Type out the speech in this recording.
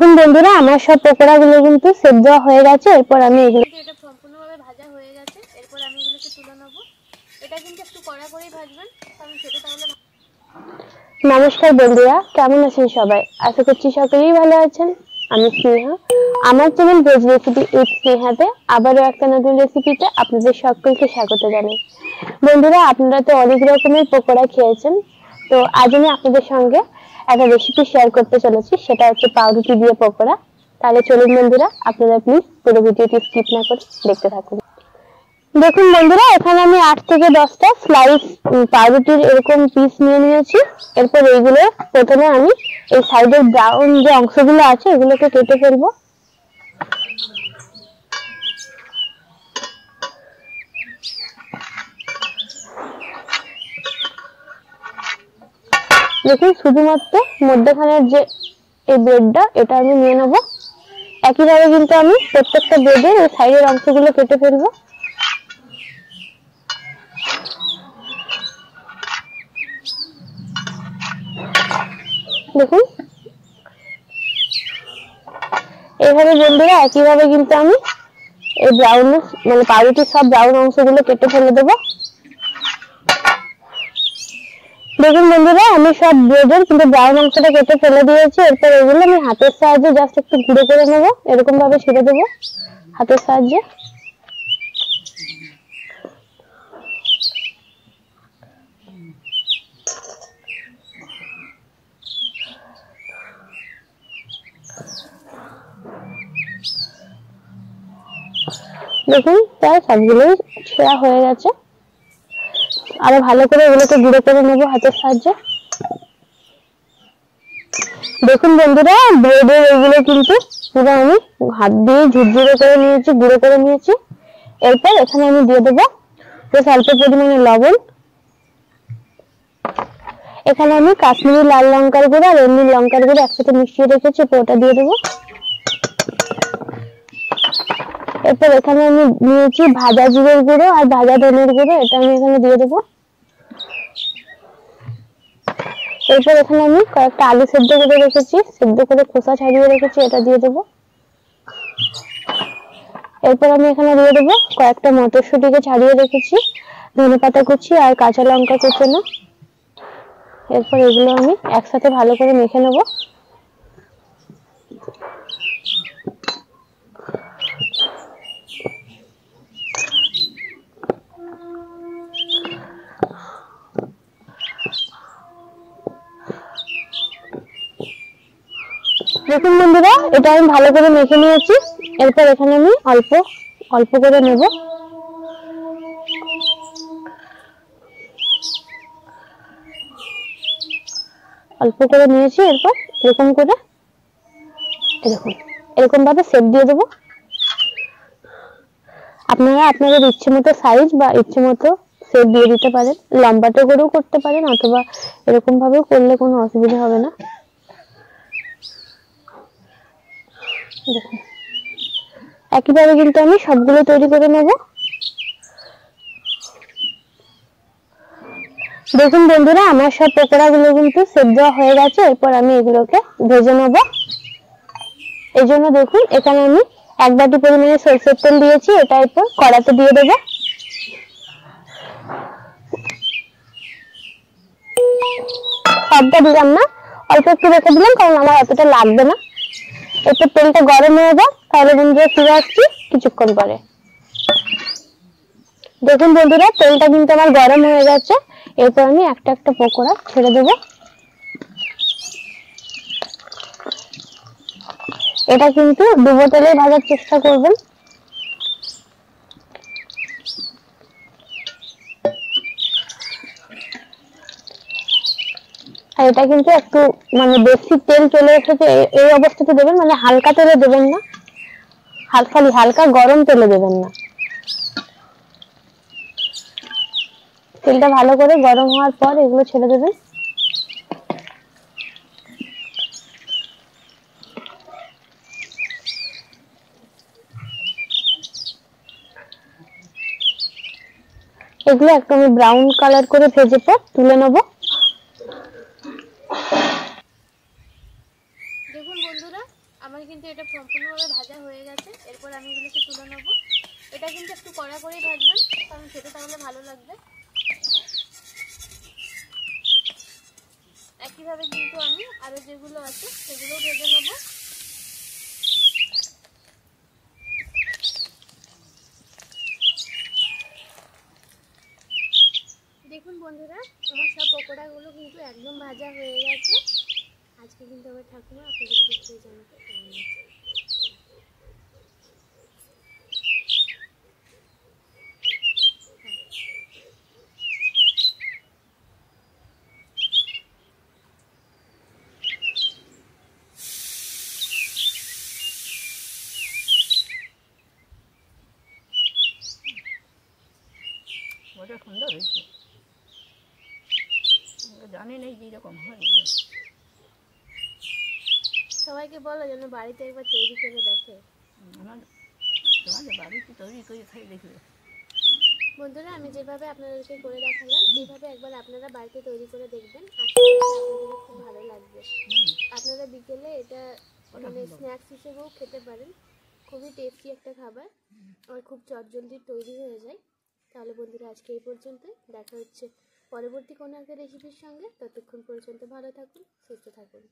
দেখুন বন্ধুরা আমার সব পকোড়াগুলো কিন্তু সেদ্ধ হয়ে গেছে। এরপর আমি এগুলো এটা সম্পূর্ণভাবে ভাজা হয়ে গেছে। এরপর আমি এগুলোকে তুলে নেব। এটা কিন্তু একটু কড়া করেই ভাজবেন, কারণ খেতে তাহলে। নমস্কার বন্ধুরা, কেমন আছেন সবাই? আশা করছি সকলেই ভালো আছেন। আমি স্নেহা, আমার চ্যানেল ভেজ রেসিপি উইথ স্নেহাতে আবারও একটা নতুন রেসিপিতে আপনাদের সকলকে স্বাগত জানাই। বন্ধুরা, আপনারা তো অনেক রকমের পকোড়া খেয়েছেন, তো আজ আমি আপনাদের সঙ্গে একটা রেসিপি শেয়ার করতে চলেছি, সেটা হচ্ছে পাউরুটি দিয়ে পকোড়া। তাহলে চলুন বন্ধুরা, আপনারা প্লিজ পুরো ভিডিওটি স্কিপ না করে দেখতে থাকুন। দেখুন বন্ধুরা, এখানে আমি 8 থেকে 10টা স্লাইস পাউরুটির এরকম পিস নিয়ে নিয়েছি। এরপর এইগুলো প্রথমে আমি এই সাইডের ব্রাউন যে অংশগুলো আছে এগুলোকে কেটে ফেলবো। দেখুন শুধুমাত্র মধ্যখানের যে এই ব্রেডটা এটা আমি নিয়ে নেবো। একইভাবে কিন্তু আমি প্রত্যেকটা ব্রেডের এই সাইডের অংশগুলো কেটে ফেলবো। দেখুন এইভাবে বন্ধুরা একইভাবে কিন্তু আমি এই ব্রাউন মানে পাউরুটির সব ব্রাউন অংশগুলো কেটে ফেলে দেবো। দেখুন বন্ধুরা, আমি সব ব্রেডের কিন্তু ব্রাউন অংশটা কেটে ফেলে দিয়েছি। এরপর এগুলো আমি হাতের সাহায্যে জাস্ট একটু গুঁড়ো করে নেবো, এরকম ভাবে ছেড়ে দেবো হাতের সাহায্যে। দেখুন প্রায় সবগুলোই ছেঁড়া হয়ে গেছে। আরো ভালো করে এগুলোকে গুঁড়ো করে নেবো হাতের সাহায্যে। দেখুন বন্ধুরা, ব্রেডের এগুলো কিন্তু পুরো আমি হাত দিয়ে ঝুরঝুরে করে নিয়েছি, গুঁড়ো করে নিয়েছি। এরপর এখানে আমি দিয়ে দেবো বেশ অল্প পরিমাণে লবণ। এখানে আমি কাশ্মীরি লাল লঙ্কার গুঁড়ো আর এমনি লঙ্কার গুঁড়ো একসাথে মিশিয়ে রেখেছি, ওটা দিয়ে দেবো। এরপর এখানে আমি নিয়েছি ভাজা জিরের গুঁড়ো আর ভাজা ধনের গুঁড়ো, এটা আমি এখানে দিয়ে দেবো। এরপর এখানে আমি কয়েকটা আলু সেদ্ধ করে রেখেছি, সেদ্ধ করে খোসা ছাড়িয়ে রেখেছি, এটা দিয়ে দেবো। এরপর আমি এখানে দিয়ে দেবো কয়েকটা মটরশুঁটিকে ছাড়িয়ে রেখেছি, ধনেপাতা কুচি আর কাঁচা লঙ্কা কুচানো। এরপর এগুলো আমি একসাথে ভালো করে মেখে নেব। দেখুন বন্ধুরা, এটা আমি ভালো করে মেখে নিয়েছি। এরপর এখানে আমি অল্প অল্প করে নেব। অল্প করে নিয়েছি। এরপর এরকম করে দেখুন এরকম ভাবে শেপ দিয়ে দেবো। আপনারা আপনাদের ইচ্ছে মতো সাইজ বা ইচ্ছে মতো শেপ দিয়ে দিতে পারেন, লম্বাটে করেও করতে পারেন অথবা এরকম ভাবেও করলে কোনো অসুবিধা হবে না। দেখুন একইভাবে কিন্তু আমি সবগুলো তৈরি করে নেব। দেখুন বন্ধুরা, আমার সব পকোড়াগুলো কিন্তু সেদ্ধ হয়ে গেছে। এরপর আমি এগুলোকে ভেজে নেব। এই জন্য দেখুন এখানে আমি 1 বাটি পরিমাণে সরষের তেল দিয়েছি, এটা এরপর কড়াতে দিয়ে দেবো। সবটা দিলাম না, অল্প একটু রেখে দিলাম, কারণ আমার এতটা লাগবে না। এরপর তেলটা গরম হয়ে যায়, তাহলে বন্ধুরা ফিরে আসছি কিছুক্ষণ পরে। দেখুন বন্ধুরা, তেলটা কিন্তু আমার গরম হয়ে গেছে। এরপর আমি একটা একটা পকোড়া ছেড়ে দেবো। এটা কিন্তু ডুবো তেলে ভাজার চেষ্টা করবেন। আর এটা কিন্তু একটু মানে বেশি তেল চলে এসেছে, এই অবস্থাতে দেবেন, মানে হালকা তেলে দেবেন না, হালকা গরম তেলে দেবেন না। তেলটা ভালো করে গরম হওয়ার পর এগুলো ছেড়ে দেবেন। এগুলো একটু আমি ব্রাউন কালার করে ভেজে পর তুলে নেব। দেখুন বন্ধুরা, আমার কিন্তু এটা সম্পূর্ণভাবে ভাজা হয়ে গেছে। এরপর আমি এগুলোকে তুলে নেব। এটা কিন্তু একটু কড়া করেই ভাজবেন, কারণ খেতে তাহলে ভালো লাগবে। একইভাবে কিন্তু আমি আরও যেগুলো আছে সেগুলোও ভেজে নেব। দেখুন বন্ধুরা, আমার সব পকোড়াগুলো কিন্তু একদম ভাজা হয়ে গেছে। আজকে কিন্তু আমার ঠাকুমা আপনাদেরকে খেয়ে জানাতে কেমন হচ্ছে। ওটা সুন্দর হয়েছে, জানি না যে এরকম হয়। সবাইকে বলো যেন বাড়িতে একবার তৈরি করে দেখে। তোমাদের বাড়িতে তৈরি করে খাই দেখবে। বন্ধুরা, আমি যেভাবে আপনাদেরকে করে দেখালাম এইভাবে একবার আপনারা বাড়িতে তৈরি করে দেখবেন। আশা করছি আপনাদেরও খুব ভালো লাগবে। আপনারা বিকেলে এটা মানে স্ন্যাক্স হিসেবেও খেতে পারেন। খুবই টেস্টি একটা খাবার আর খুব চটজলদি তৈরি হয়ে যায়। তাহলে বন্ধুরা, আজকে এই পর্যন্ত। দেখা হচ্ছে পরবর্তী কোনো একটা রেসিপির সঙ্গে। ততক্ষণ পর্যন্ত ভালো থাকুন, সুস্থ থাকুন।